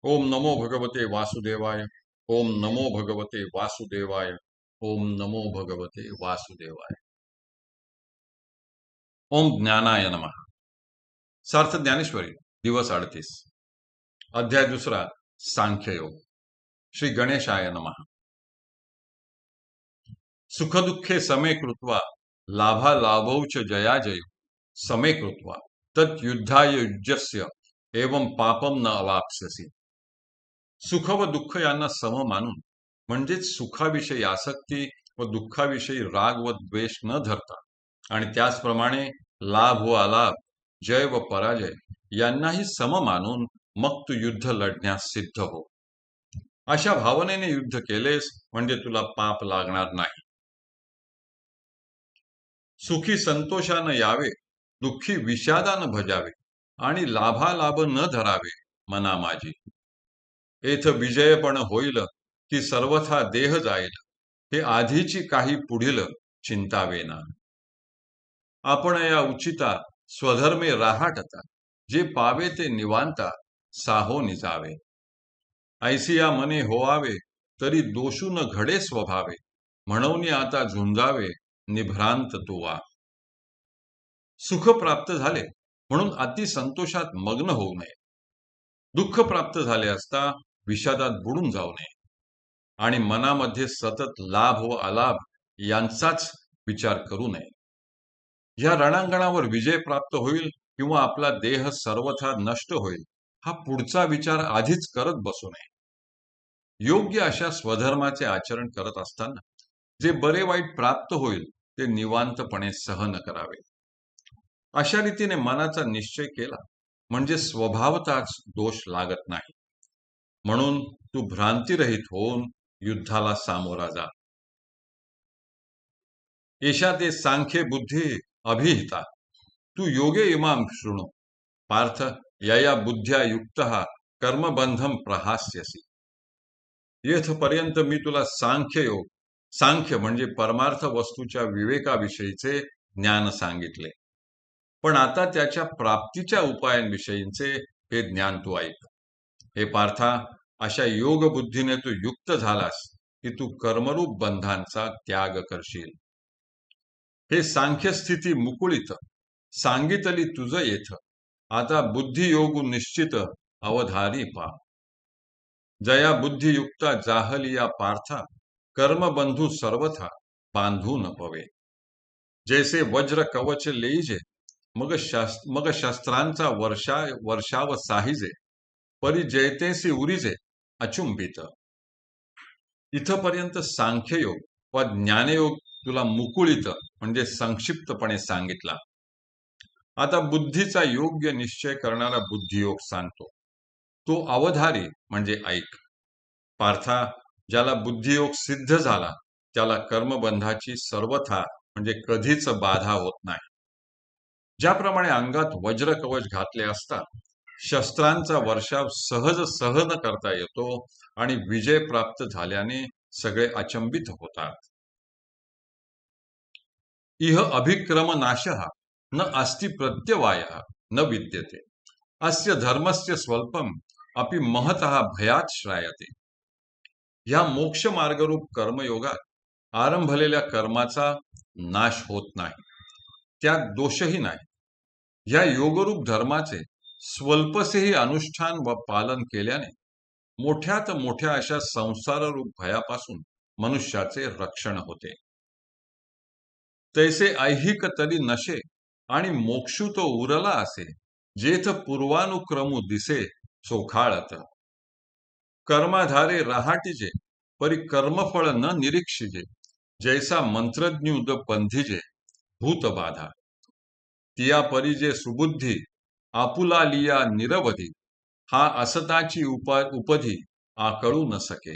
ओम नमो भगवते वासुदेवाय। ओम नमो भगवते वासुदेवाय। ओम नमो भगवते वासुदेवाय। ओम ज्ञानाय नमः। सार्थ ज्ञानेश्वरी दिवस 38 अध्याय दुसरा सांख्ययोग। श्री गणेशाय नमः। सुखदुःखे समे कृत्वा लाभालाभौ च जयाजय समे कृत्वा तत् युद्धाय युज्यस्य एवं पापम न अवाप्स्यसि। सुख व दुःख यांना सम मानून म्हणजेच सुखाविषयी आसक्ती व दुःखाविषयी राग व द्वेष न धरता आणि त्याचप्रमाणे लाभ व अलाभ, जय व पराजय यांनाही सम मानून मग तू युद्ध लढण्यास सिद्ध हो। अशा भावनेने युद्ध केलेस म्हणजे तुला पाप लागणार नाही। सुखी संतोषानं यावे, दुःखी विषादानं भजावे आणि लाभालाभ न धरावे मना माझी। येथ विजयपण होईल की सर्वथा देह जाईल, हे आधीची काही पुढील चिंतावेना। आपण या उचिता स्वधर्मे राहाटता, जे पावे ते निवांता साहो निजावे। ऐसिया मने होवावे तरी दोषू न घडे स्वभावे, म्हणून आता झुंजावे निभ्रांत तुवा। सुख प्राप्त झाले म्हणून अति संतोषात मग्न होऊ नये, दुःख प्राप्त झाले असता विषादात बुडून जाऊ नये आणि मनामध्ये सतत लाभ व अलाभ यांचाच विचार करू नये। या रणांगणावर विजय प्राप्त होईल किंवा आपला देह सर्वथा नष्ट होईल, हा पुढचा विचार आधीच करत बसू नये। योग्य अशा स्वधर्माचे आचरण करत असताना जे बरे वाईट प्राप्त होईल ते निवांतपणे सहन करावे। अशा रीतीने मनाचा निश्चय केला म्हणजे स्वभावताच दोष लागत नाही। म्हणून तू भ्रांतिरहित होऊन युद्धाला सामोरा जा। एषा ते सांख्ये बुद्धी अभिहिता, तू योगे इमाम शृणु पार्थ, यया बुद्ध्या युक्तः कर्मबंधम प्रहास्यसि। येथपर्यंत मी तुला सांख्य योग, सांख्य म्हणजे परमार्थ वस्तूच्या विवेकाविषयीचे ज्ञान सांगितले, पण आता त्याच्या प्राप्तीच्या उपायांविषयीचे हे ज्ञान तू ऐक। हे पार्था, अशा योग बुद्धीने तू युक्त झालास की तू कर्मरूप बंधांचा त्याग करशील। हे सांख्य स्थिती मुकुळीत सांगितली तुझ येथ, आता बुद्धी योगू निश्चित अवधारी पा। जया बुद्धियुक्ता जाहलिया पार्था, कर्मबंधू सर्वथा बांधू न पवे। जैसे वज्र कवच लेईजे, मग शस्त्रांचा वर्षाव साहिजे, परी जयतेसी उरिजे अचुंबित। इथपर्यंत सांख्ययोग व ज्ञानयोग तुला मुकुळीत म्हणजे संक्षिप्तपणे सांगितला। आता बुद्धीचा योग्य निश्चय करणारा बुद्धियोग सांगतो, तो अवधारी म्हणजे ऐक। पार्था, ज्याला बुद्धियोग सिद्ध झाला त्याला कर्मबंधाची सर्वथा म्हणजे कधीच बाधा होत नाही। ज्याप्रमाणे अंगात वज्र कवच घातले असता शस्त्रांचा वर्षाव सहज सहन करता येतो आणि विजय प्राप्त झाल्याने सगळे अचंबित होतात। इह अभिक्रम नाशः न अस्ति प्रत्यवायः न विद्यते, अस्य धर्मस्य स्वल्पम अपि महतः भयात श्रायते। या मोक्ष मार्गरूप कर्मयोगात आरंभलेल्या कर्माचा नाश होत नाही, त्यात दोषही नाही। या योगरूप धर्माचे स्वल्पसेही अनुष्ठान व पालन केल्याने मोठ्यात मोठ्या अशा संसाररूप भयापासून मनुष्याचे रक्षण होते। तैसे ऐहिक तरी नशे आणि मोक्षू तो उरला असे, जेथ पूर्वानुक्रमू दिसे चोखाळत। कर्माधारे रहाटिजे, परी कर्मफळ न निरीक्षिजे, जैसा मंत्रज्ञुद बंधिजे भूतबाधा। तिया परी जे सुबुद्धी आपुला लिया निरवधी, हा असताची उपधी आकळू न सके।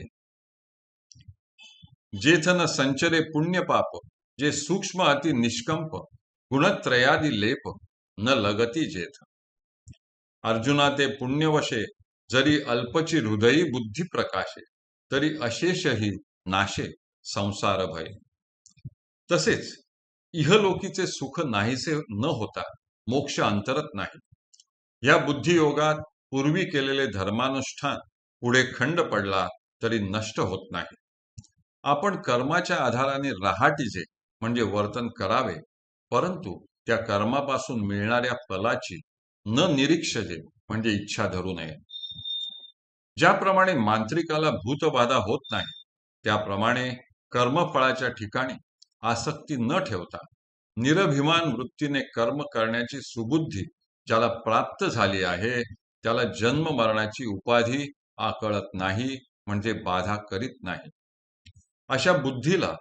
जेथ न संचरे पुण्य पाप, जे सूक्ष्म अति निष्कंप, गुणत्रयादी लेप न लगती जेथ। अर्जुना ते पुण्यवशे, जरी अल्पची हृदयी बुद्धी प्रकाशे, तरी अशेषही नाशे संसार भय। तसेच इहलोकीचे सुख नाहीसे न होता मोक्ष अंतरत नाही। या बुद्धियोगात पूर्वी केलेले धर्मानुष्ठान पुढे खंड पडला तरी नष्ट होत नाही. आपण कर्माच्या आधाराने रहाटीचे म्हणजे वर्तन करावे, परंतु त्या कर्मापासून मिळणाऱ्या फलाची न निरीक्षजे म्हणजे इच्छा धरू नये. ज्याप्रमाणे मांत्रिकाला भूतबाधा होत नाही, त्याप्रमाणे कर्मफळाच्या ठिकाणी आसक्ती न ठेवता निरभिमान वृत्तीने कर्म करण्याची सुबुद्धी ज्याला प्राप्त झाली आहे, त्याला जन्म मरणाची उपाधी आकळत नाही, म्हणजे बाधा करीत नाही. अशा बुद्धीला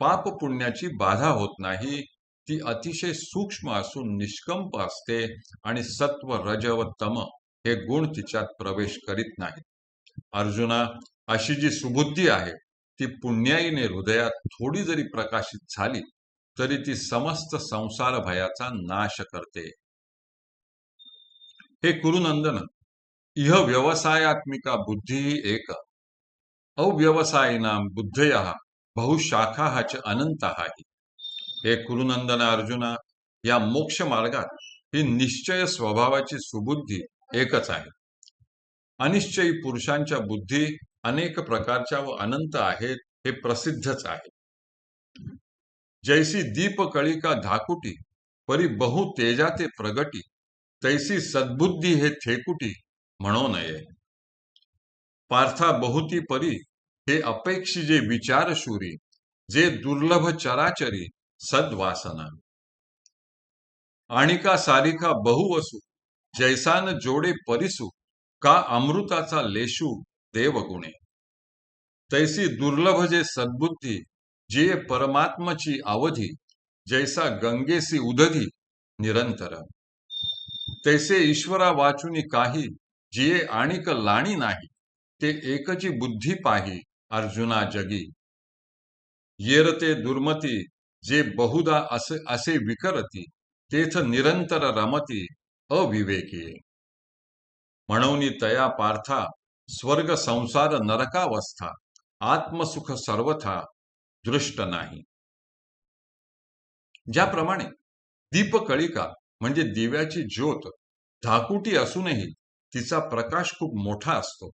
पाप पुण्याची बाधा होत नाही. ती अतिशय सूक्ष्म असून निष्कंप असते आणि सत्व रज व तम हे गुण तिच्यात प्रवेश करीत नाहीत. अर्जुना, अशी जी सुबुद्धी आहे ती पुण्याईने हृदयात थोडी जरी प्रकाशित झाली तरी ती समस्त संसार भयाचा नाश करते. हे कुरुनंदन, इह व्यवसायात्मिका बुद्धी एक, अव्यवसायिनां बुद्धयः बहुशाखाः च अनंताः. हे कुरुनंदन अर्जुना, या मोक्ष मार्गात ही निश्चय स्वभावाची सुबुद्धी एकच आहे. अनिश्चयी पुरुषांच्या बुद्धी अनेक प्रकारच्या व अनंत आहेत, हे प्रसिद्धच आहे. जैसी दीप कळिका धाकुटी परी बहु तेजा ते प्रगटी, तैसी सद्बुद्धी हे थेकुटी म्हणो नये. पार्था बहुती परी हे अपेक्षी जे विचारशुरी, जे दुर्लभ चराचरी सद्वासना. आणिका सारिका बहुवसू, जैसान जोडे परिसू, का अमृताचा लेशू देवगुणे. तैसी दुर्लभ जे सद्बुद्धी, जे परमात्मची अवधी, जैसा गंगेसी उदधी निरंतर. तैसे ईश्वरा वाचुनी काही, जिये आणिक लाणी नाही, ते एकची बुद्धी पाही अर्जुना जगी. येरते दुर्मती, जे बहुदा असे विकरती, तेथ निरंतर रमती अविवेकी. म्हणून तया पार्था स्वर्ग संसार नरकावस्था, आत्मसुख सर्वथा दृष्ट नाही. ज्याप्रमाणे दीपकळिका म्हणजे दिव्याची ज्योत धाकुटी असूनही तिचा प्रकाश खूप मोठा असतो,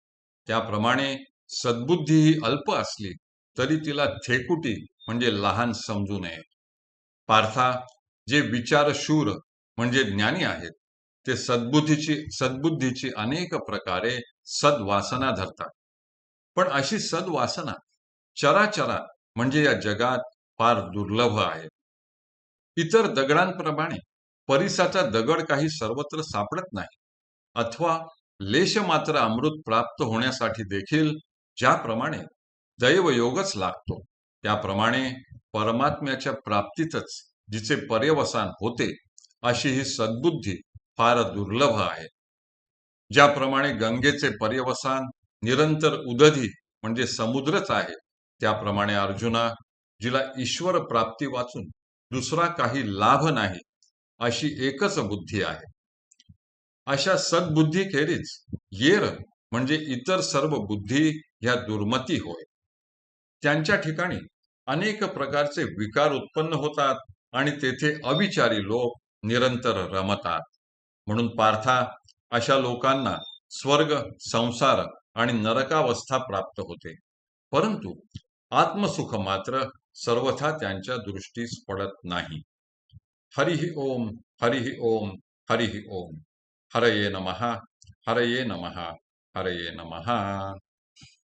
त्याप्रमाणे सद्बुद्धी ही अल्प असली तरी तिला थेकुटी म्हणजे लहान समजू नये. पार्था, जे विचारशूर म्हणजे ज्ञानी आहेत, ते सद्बुद्धीची अनेक प्रकारे सद्वासना धरतात. पण अशी सद्वासना चराचरा म्हणजे या जगात फार दुर्लभ आहे. इतर दगडांप्रमाणे परिसाचा दगड काही सर्वत्र सापडत नाही, अथवा लेश मात्र अमृत प्राप्त होण्यासाठी देखील ज्याप्रमाणे दैवयोगच लागतो, त्याप्रमाणे परमात्म्याच्या प्राप्तीतच जिचे पर्यवसान होते, अशी ही सद्बुद्धी फार दुर्लभ आहे. ज्याप्रमाणे गंगेचे पर्यवसान निरंतर उदधी म्हणजे समुद्रच आहे, त्याप्रमाणे अर्जुना, जिला ईश्वर प्राप्ती वाचून दुसरा काही लाभ नाही, अशी एकच बुद्धी आहे. अशा सद्बुद्धी खेरीज येर म्हणजे इतर सर्व बुद्धी ह्या दुर्मती होय. त्यांच्या ठिकाणी अनेक प्रकारचे विकार उत्पन्न होतात आणि तेथे अविचारी लोक निरंतर रमतात. म्हणून पार्था, अशा लोकांना स्वर्ग, संसार आणि नरकावस्था प्राप्त होते, परंतु आत्मसुख मात्र सर्वथा त्यांच्या दृष्टीस पडत नाही. हरिः ओम, हरिः ओम, हरिः ओम. हरये नमः, हरये नमः, हरये नमः.